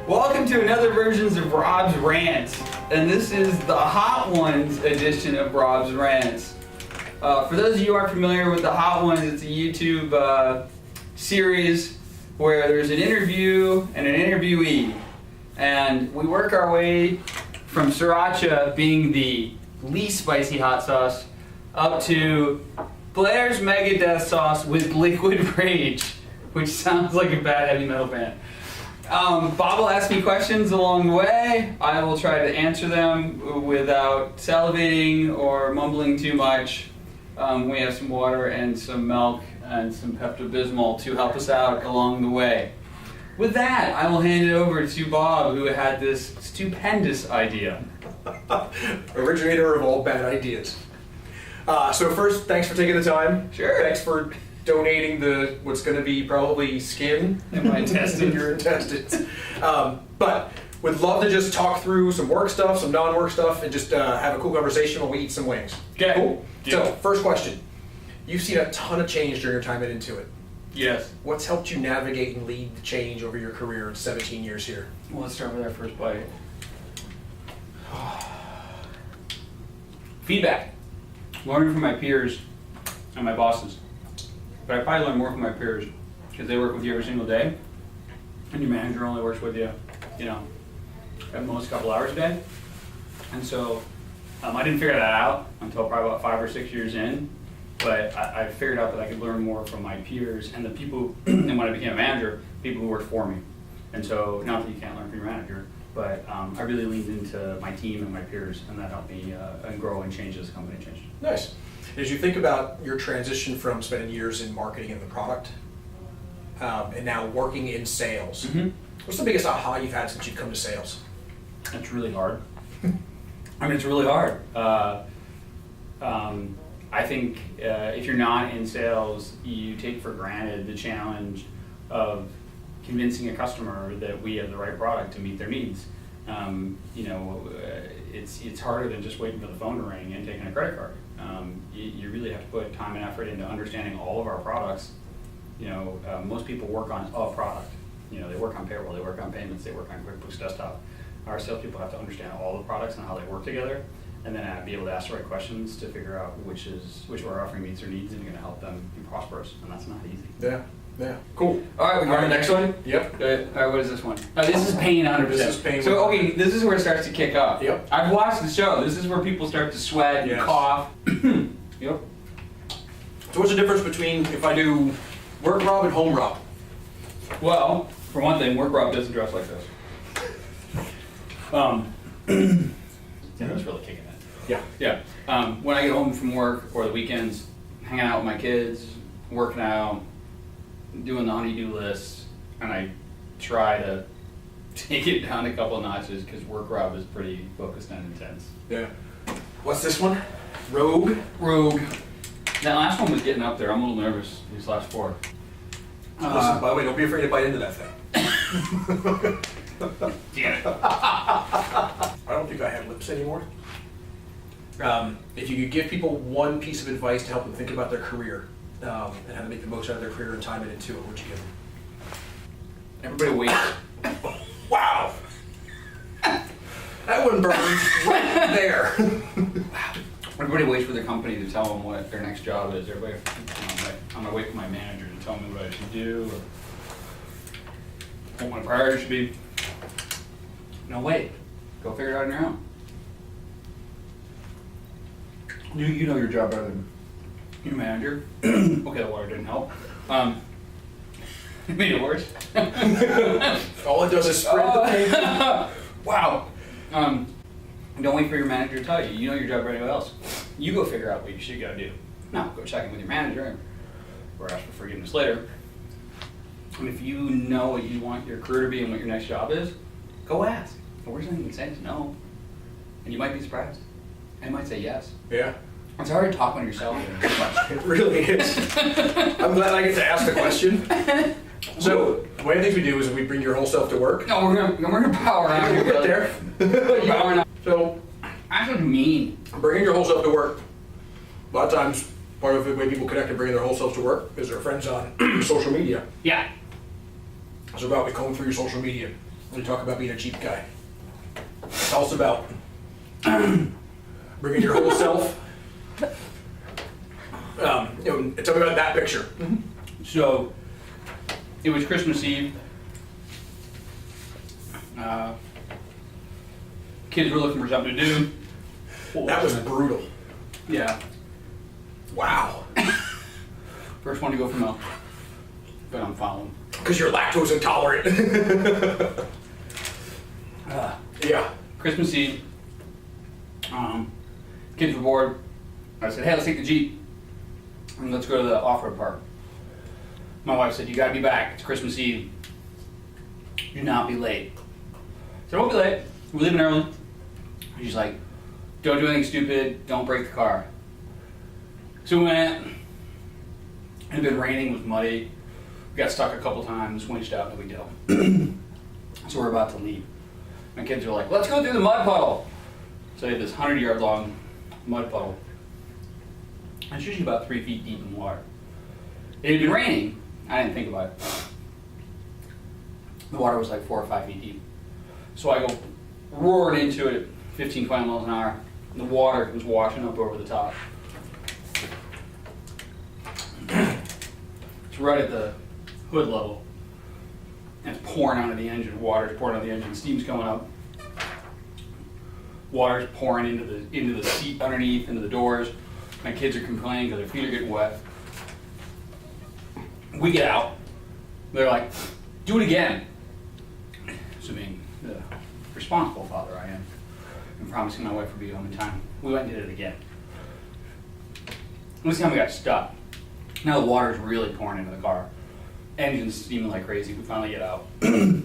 Welcome to another version of Rob's Rants, and this is the Hot Ones edition of Rob's Rants. For those of you who aren't familiar with the Hot Ones, it's a YouTube series where there's an interview and an interviewee, and we work our way from sriracha being the least spicy hot sauce up to Blair's Megadeth sauce with liquid rage, which sounds like a bad heavy metal band. Bob will ask me questions along the way. I will try to answer them without salivating or mumbling too much. We have some water and some milk and some Pepto-Bismol to help us out along the way. With that, I will hand it over to Bob, who had this stupendous idea. Originator of all bad ideas. So first, thanks for taking the time. Sure. Thanks for donating what's going to be probably skin in my intestines. Your intestines. But would love to just talk through some work stuff, some non-work stuff, and just have a cool conversation while we eat some wings. Okay. Cool. Yeah. So first question: you've seen a ton of change during your time at Intuit. Yes. What's helped you navigate and lead the change over your career in 17 years here? Well, let's start with our first bite. Feedback. Learning from my peers and my bosses. But I probably learn more from my peers because they work with you every single day, and your manager only works with you, at most a couple hours a day. And so I didn't figure that out until probably about 5 or 6 years in, but I figured out that I could learn more from my peers and the people, and when I became a manager, people who worked for me. And so, not that you can't learn from your manager, but I really leaned into my team and my peers, and that helped me grow and change as the company changed. Nice. As you think about your transition from spending years in marketing and the product, and now working in sales, what's the biggest aha you've had since you've come to sales? It's really hard. It's really hard. I think if you're not in sales, you take for granted the challenge of convincing a customer that we have the right product to meet their needs. It's harder than just waiting for the phone to ring and taking a credit card. You really have to put time and effort into understanding all of our products. Most people work on a product. They work on payroll, they work on payments, they work on QuickBooks Desktop. Our salespeople have to understand all the products and how they work together, and then be able to ask the right questions to figure out which of our offering meets their needs and going to help them be prosperous, and that's not easy. Yeah. Cool. All right, we go to the next one? Yep. All right, what is this one? This is pain 100%. This is pain. So, okay, this is where it starts to kick up. Yep. I've watched the show. This is where people start to sweat and cough. Yep. So what's the difference between if I do work Rob and home Rob? Well, for one thing, work Rob doesn't dress like this. That's really kicking it. Yeah. When I get home from work or the weekends, hanging out with my kids, working out, doing the honey-do list, and I try to take it down a couple notches because work Rob is pretty focused and intense. Yeah. What's this one? Rogue. That last one was getting up there. I'm a little nervous, these last four. Listen, by the way, don't be afraid to bite into that thing. Damn it. I don't think I have lips anymore. If you could give people one piece of advice to help them think about their career and how to make the most out of their career and time into it, what would you give them? Everybody wait. Wow! That one burns right there. Everybody waits for their company to tell them what their next job is. Everybody, I'm gonna wait for my manager to tell me what I should do or what my priority should be. No, wait. Go figure it out on your own. You know your job better than your manager. Okay, the water didn't help. It made it worse. All it does is spread the pain. Wow. Don't wait for your manager to tell you. You know your job better than anyone else. You go figure out what you should go do. Now, go check in with your manager or ask for forgiveness later. And if you know what you want your career to be and what your next job is, go ask. The worst thing you can say is no. And you might be surprised. And you might say yes. Yeah. It's hard to talk when you're selling it. It really is. I'm glad I get to ask the question. So, one of the things we do is we bring your whole self to work. No, we're gonna power out here. We'll get there. We're powering out. So, That's what I mean. bringing your whole self to work. A lot of times, part of the way people connect and bringing their whole selves to work is their friends on social media. Yeah. So about we comb through your social media. We talk about being a Jeep guy. Tell us about bringing your whole self. Tell me about that picture. So, it was Christmas Eve. Kids were looking for something to do. That was brutal. Yeah. Wow. First one to go for milk. But I'm following. Because you're lactose intolerant. Yeah. Christmas Eve. Kids were bored. I said, hey, let's take the Jeep and let's go to the off-road park. My wife said, you gotta be back. It's Christmas Eve. Do not be late. I said, I won't be late. We're leaving early. She's like, don't do anything stupid. Don't break the car. So we went. It had been raining. It was muddy. We got stuck a couple times. Winched out. No big deal. So we're about to leave. My kids are like, let's go through the mud puddle. So I had this 100-yard long mud puddle. It's usually about 3 feet deep in water. It had been raining. I didn't think about it. The water was like 4 or 5 feet deep. So I go roaring into it, 15, 20 miles an hour. And the water comes washing up over the top. It's right at the hood level. And it's pouring out of the engine. Water's pouring out of the engine. Steam's coming up. Water's pouring into the seat underneath, into the doors. My kids are complaining because their feet are getting wet. We get out. They're like, do it again. So being the responsible father I am, and promising my wife would be home in time, we went and did it again. This time we got stuck. Now the water's really pouring into the car. Engine's steaming like crazy. We finally get out. We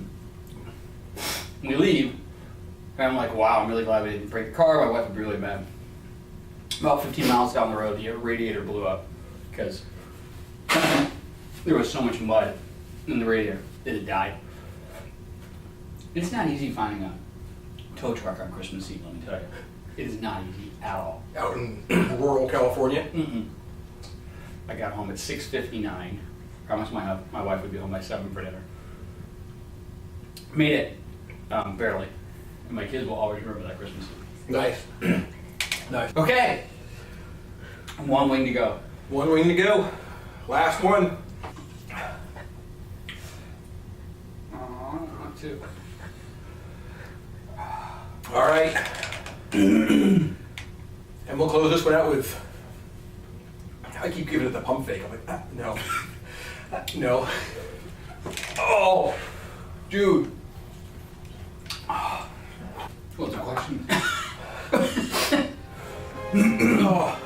leave, and I'm like, wow, I'm really glad we didn't break the car. My wife would be really mad. About 15 miles down the road, the radiator blew up because there was so much mud in the radiator. It had died. It's not easy finding a tow truck on Christmas Eve, let me tell you. It is not easy at all. Out in rural California? Mm-mm. I got home at 6:59. Promised my wife would be home by 7 for dinner. Made it, barely. And my kids will always remember that Christmas Eve. Nice. Nice. Okay. One wing to go. One wing to go. Last one. Not two. All right. And we'll close this one out with, I keep giving it the pump fake. I'm like, no. No. Oh, dude. What's the question? Oh.